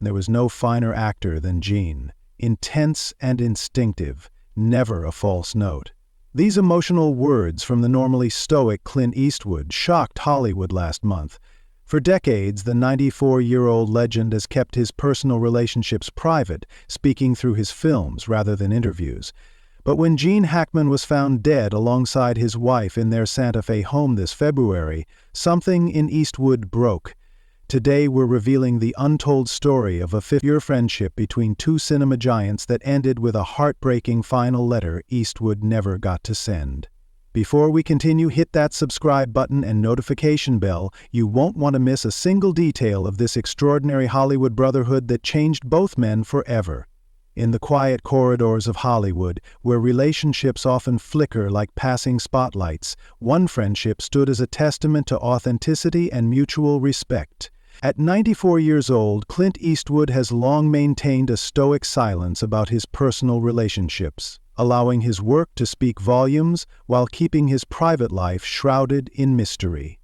There was no finer actor than Gene. Intense and instinctive, never a false note. These emotional words from the normally stoic Clint Eastwood shocked Hollywood last month. For decades, the 94-year-old legend has kept his personal relationships private, speaking through his films rather than interviews. But when Gene Hackman was found dead alongside his wife in their Santa Fe home this February, something in Eastwood broke. Today we're revealing the untold story of a 50-year friendship between two cinema giants that ended with a heartbreaking final letter Eastwood never got to send. Before we continue, hit that subscribe button and notification bell. You won't want to miss a single detail of this extraordinary Hollywood brotherhood that changed both men forever. In the quiet corridors of Hollywood, where relationships often flicker like passing spotlights, one friendship stood as a testament to authenticity and mutual respect. At 94 years old, Clint Eastwood has long maintained a stoic silence about his personal relationships, allowing his work to speak volumes while keeping his private life shrouded in mystery.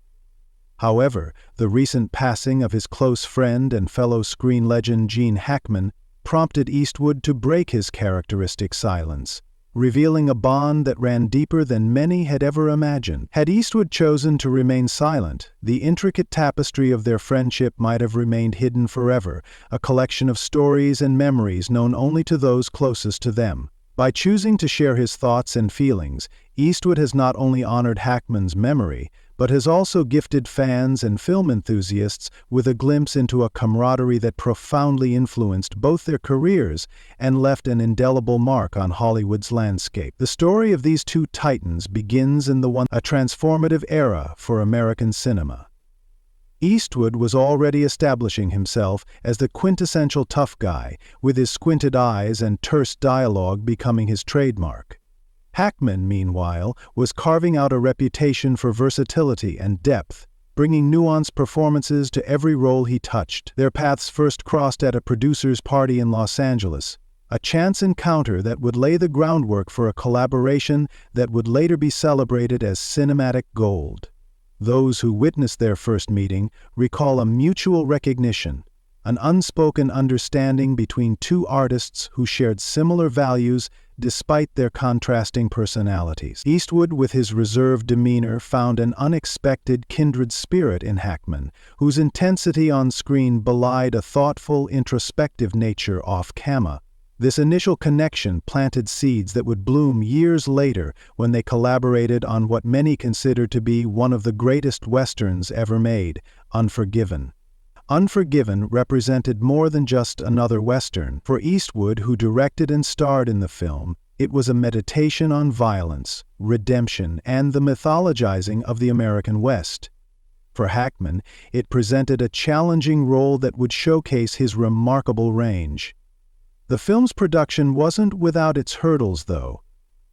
However, the recent passing of his close friend and fellow screen legend Gene Hackman prompted Eastwood to break his characteristic silence, revealing a bond that ran deeper than many had ever imagined. Had Eastwood chosen to remain silent, the intricate tapestry of their friendship might have remained hidden forever, a collection of stories and memories known only to those closest to them. By choosing to share his thoughts and feelings, Eastwood has not only honored Hackman's memory, but has also gifted fans and film enthusiasts with a glimpse into a camaraderie that profoundly influenced both their careers and left an indelible mark on Hollywood's landscape. The story of these two titans begins in a transformative era for American cinema. Eastwood was already establishing himself as the quintessential tough guy, with his squinted eyes and terse dialogue becoming his trademark. Hackman, meanwhile, was carving out a reputation for versatility and depth, bringing nuanced performances to every role he touched. Their paths first crossed at a producer's party in Los Angeles, a chance encounter that would lay the groundwork for a collaboration that would later be celebrated as cinematic gold. Those who witnessed their first meeting recall a mutual recognition, an unspoken understanding between two artists who shared similar values despite their contrasting personalities. Eastwood, with his reserved demeanor, found an unexpected kindred spirit in Hackman, whose intensity on screen belied a thoughtful, introspective nature off-camera. This initial connection planted seeds that would bloom years later when they collaborated on what many consider to be one of the greatest westerns ever made, Unforgiven. Unforgiven represented more than just another Western. For Eastwood, who directed and starred in the film, it was a meditation on violence, redemption, and the mythologizing of the American West. For Hackman, it presented a challenging role that would showcase his remarkable range. The film's production wasn't without its hurdles, though.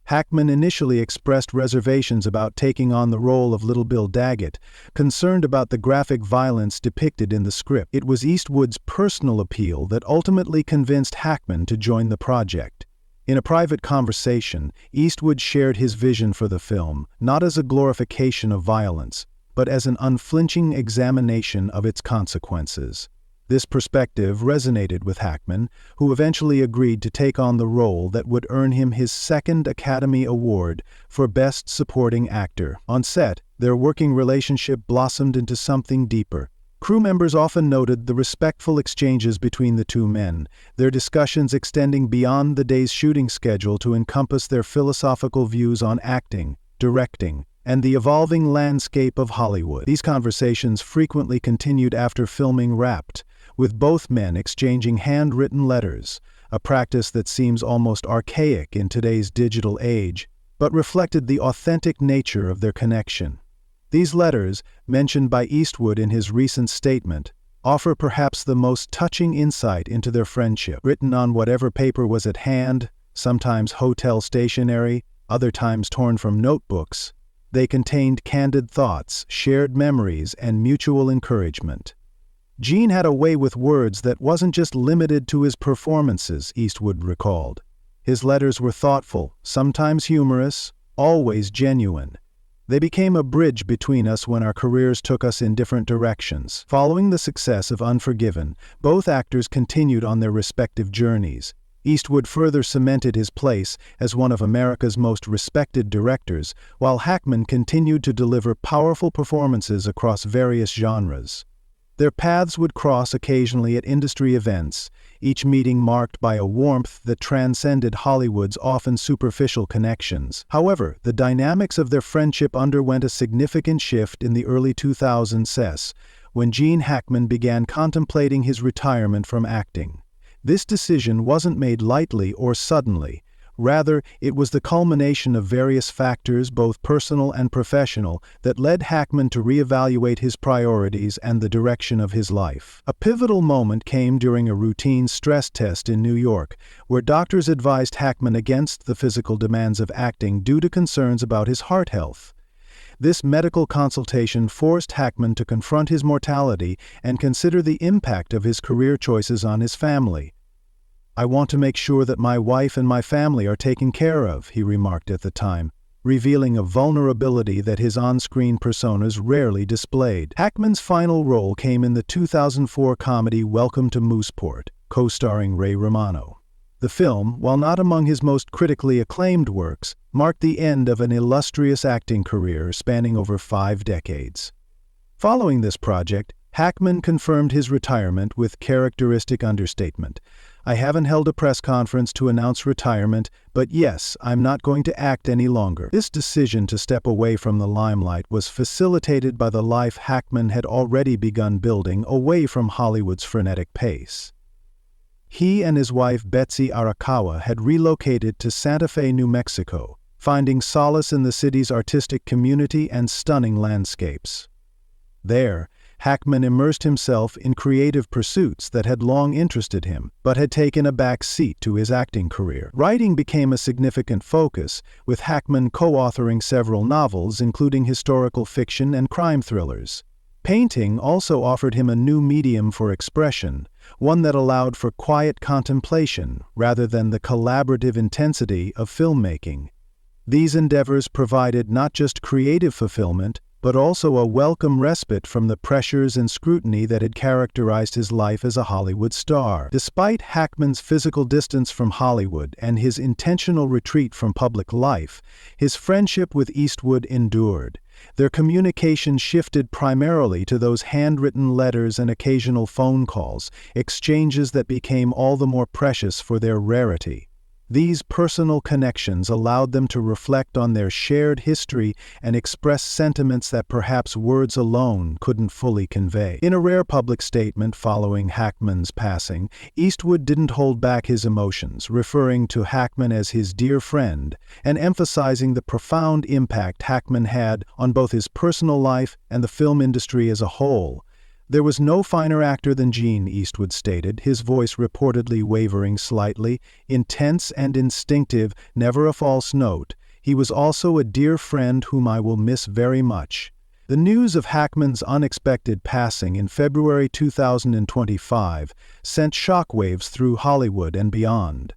Hackman initially expressed reservations about taking on the role of Little Bill Daggett, concerned about the graphic violence depicted in the script. It was Eastwood's personal appeal that ultimately convinced Hackman to join the project. In a private conversation, Eastwood shared his vision for the film, not as a glorification of violence, but as an unflinching examination of its consequences. This perspective resonated with Hackman, who eventually agreed to take on the role that would earn him his second Academy Award for Best Supporting Actor. On set, their working relationship blossomed into something deeper. Crew members often noted the respectful exchanges between the two men, their discussions extending beyond the day's shooting schedule to encompass their philosophical views on acting, directing, and the evolving landscape of Hollywood. These conversations frequently continued after filming wrapped, with both men exchanging handwritten letters, a practice that seems almost archaic in today's digital age, but reflected the authentic nature of their connection. These letters, mentioned by Eastwood in his recent statement, offer perhaps the most touching insight into their friendship. Written on whatever paper was at hand, sometimes hotel stationery, other times torn from notebooks, they contained candid thoughts, shared memories, and mutual encouragement. Gene had a way with words that wasn't just limited to his performances, Eastwood recalled. His letters were thoughtful, sometimes humorous, always genuine. They became a bridge between us when our careers took us in different directions. Following the success of Unforgiven, both actors continued on their respective journeys. Eastwood further cemented his place as one of America's most respected directors, while Hackman continued to deliver powerful performances across various genres. Their paths would cross occasionally at industry events, each meeting marked by a warmth that transcended Hollywood's often superficial connections. However, the dynamics of their friendship underwent a significant shift in the early 2000s, when Gene Hackman began contemplating his retirement from acting. This decision wasn't made lightly or suddenly. Rather, it was the culmination of various factors, both personal and professional, that led Hackman to reevaluate his priorities and the direction of his life. A pivotal moment came during a routine stress test in New York, where doctors advised Hackman against the physical demands of acting due to concerns about his heart health. This medical consultation forced Hackman to confront his mortality and consider the impact of his career choices on his family. "I want to make sure that my wife and my family are taken care of," he remarked at the time, revealing a vulnerability that his on-screen personas rarely displayed. Hackman's final role came in the 2004 comedy Welcome to Mooseport, co-starring Ray Romano. The film, while not among his most critically acclaimed works, marked the end of an illustrious acting career spanning over 5 decades. Following this project, Hackman confirmed his retirement with characteristic understatement. "I haven't held a press conference to announce retirement, but yes, I'm not going to act any longer." This decision to step away from the limelight was facilitated by the life Hackman had already begun building away from Hollywood's frenetic pace. He and his wife Betsy Arakawa had relocated to Santa Fe, New Mexico, finding solace in the city's artistic community and stunning landscapes. There, Hackman immersed himself in creative pursuits that had long interested him, but had taken a back seat to his acting career. Writing became a significant focus, with Hackman co-authoring several novels, including historical fiction and crime thrillers. Painting also offered him a new medium for expression, one that allowed for quiet contemplation rather than the collaborative intensity of filmmaking. These endeavors provided not just creative fulfillment, but also a welcome respite from the pressures and scrutiny that had characterized his life as a Hollywood star. Despite Hackman's physical distance from Hollywood and his intentional retreat from public life, his friendship with Eastwood endured. Their communication shifted primarily to those handwritten letters and occasional phone calls, exchanges that became all the more precious for their rarity. These personal connections allowed them to reflect on their shared history and express sentiments that perhaps words alone couldn't fully convey. In a rare public statement following Hackman's passing, Eastwood didn't hold back his emotions, referring to Hackman as his dear friend and emphasizing the profound impact Hackman had on both his personal life and the film industry as a whole. "There was no finer actor than Gene," Eastwood stated, his voice reportedly wavering slightly. "Intense and instinctive, never a false note. He was also a dear friend whom I will miss very much." The news of Hackman's unexpected passing in February 2025 sent shockwaves through Hollywood and beyond.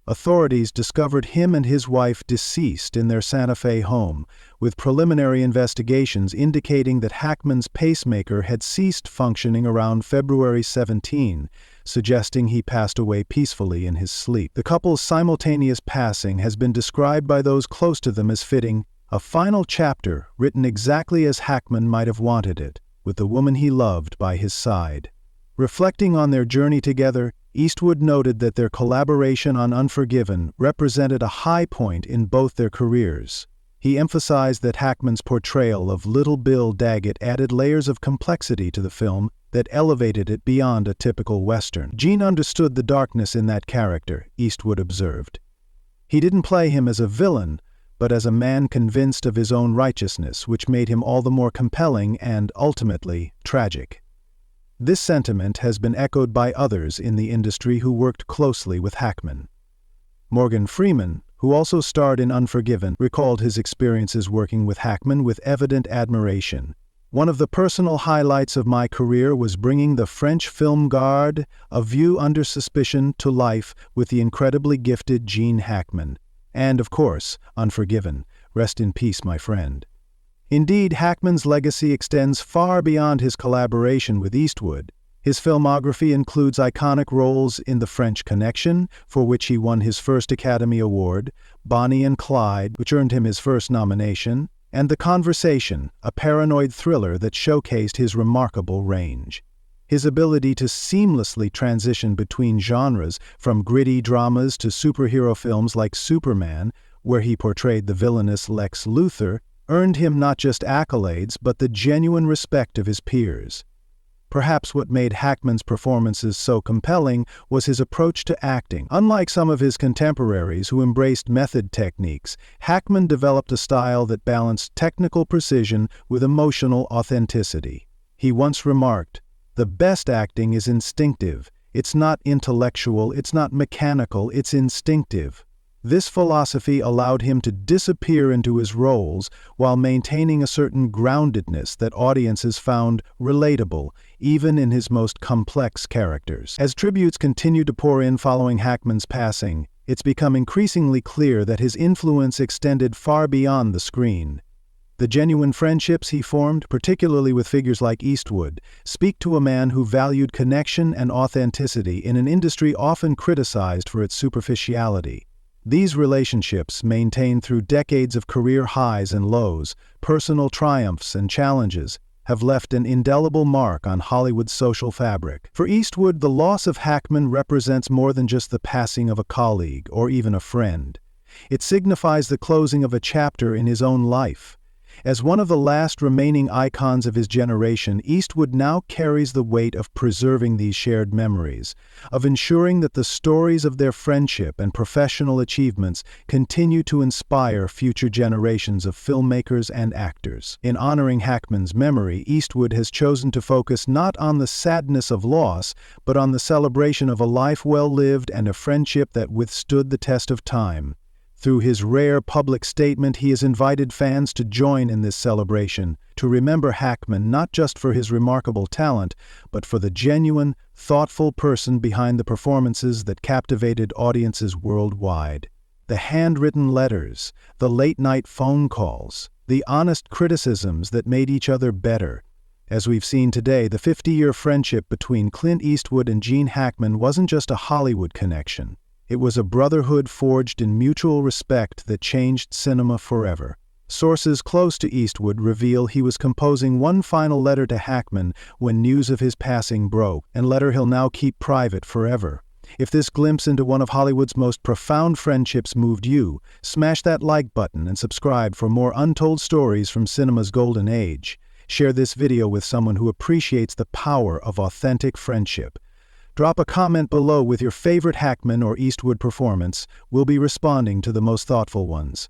Authorities discovered him and his wife deceased in their Santa Fe home, with preliminary investigations indicating that Hackman's pacemaker had ceased functioning around February 17, suggesting he passed away peacefully in his sleep. The couple's simultaneous passing has been described by those close to them as fitting, a final chapter written exactly as Hackman might have wanted it, with the woman he loved by his side. Reflecting on their journey together, Eastwood noted that their collaboration on Unforgiven represented a high point in both their careers. He emphasized that Hackman's portrayal of Little Bill Daggett added layers of complexity to the film that elevated it beyond a typical Western. "Gene understood the darkness in that character," Eastwood observed. "He didn't play him as a villain, but as a man convinced of his own righteousness, which made him all the more compelling and, ultimately, tragic." This sentiment has been echoed by others in the industry who worked closely with Hackman. Morgan Freeman, who also starred in Unforgiven, recalled his experiences working with Hackman with evident admiration. "One of the personal highlights of my career was bringing the French film Garde, A View Under Suspicion, to life with the incredibly gifted Gene Hackman. And, of course, Unforgiven. Rest in peace, my friend." Indeed, Hackman's legacy extends far beyond his collaboration with Eastwood. His filmography includes iconic roles in The French Connection, for which he won his first Academy Award, Bonnie and Clyde, which earned him his first nomination, and The Conversation, a paranoid thriller that showcased his remarkable range. His ability to seamlessly transition between genres, from gritty dramas to superhero films like Superman, where he portrayed the villainous Lex Luthor, earned him not just accolades but the genuine respect of his peers. Perhaps what made Hackman's performances so compelling was his approach to acting. Unlike some of his contemporaries who embraced method techniques, Hackman developed a style that balanced technical precision with emotional authenticity. He once remarked, "The best acting is instinctive. It's not intellectual, it's not mechanical, it's instinctive." This philosophy allowed him to disappear into his roles while maintaining a certain groundedness that audiences found relatable, even in his most complex characters. As tributes continue to pour in following Hackman's passing, it's become increasingly clear that his influence extended far beyond the screen. The genuine friendships he formed, particularly with figures like Eastwood, speak to a man who valued connection and authenticity in an industry often criticized for its superficiality. These relationships, maintained through decades of career highs and lows, personal triumphs and challenges, have left an indelible mark on Hollywood's social fabric. For Eastwood, the loss of Hackman represents more than just the passing of a colleague or even a friend. It signifies the closing of a chapter in his own life. As one of the last remaining icons of his generation, Eastwood now carries the weight of preserving these shared memories, of ensuring that the stories of their friendship and professional achievements continue to inspire future generations of filmmakers and actors. In honoring Hackman's memory, Eastwood has chosen to focus not on the sadness of loss, but on the celebration of a life well lived and a friendship that withstood the test of time. Through his rare public statement, he has invited fans to join in this celebration, to remember Hackman not just for his remarkable talent, but for the genuine, thoughtful person behind the performances that captivated audiences worldwide. The handwritten letters, the late-night phone calls, the honest criticisms that made each other better. As we've seen today, the 50-year friendship between Clint Eastwood and Gene Hackman wasn't just a Hollywood connection. It was a brotherhood forged in mutual respect that changed cinema forever. Sources close to Eastwood reveal he was composing one final letter to Hackman when news of his passing broke, and letter he'll now keep private forever. If this glimpse into one of Hollywood's most profound friendships moved you, smash that like button and subscribe for more untold stories from cinema's golden age. Share this video with someone who appreciates the power of authentic friendship. Drop a comment below with your favorite Hackman or Eastwood performance. We'll be responding to the most thoughtful ones.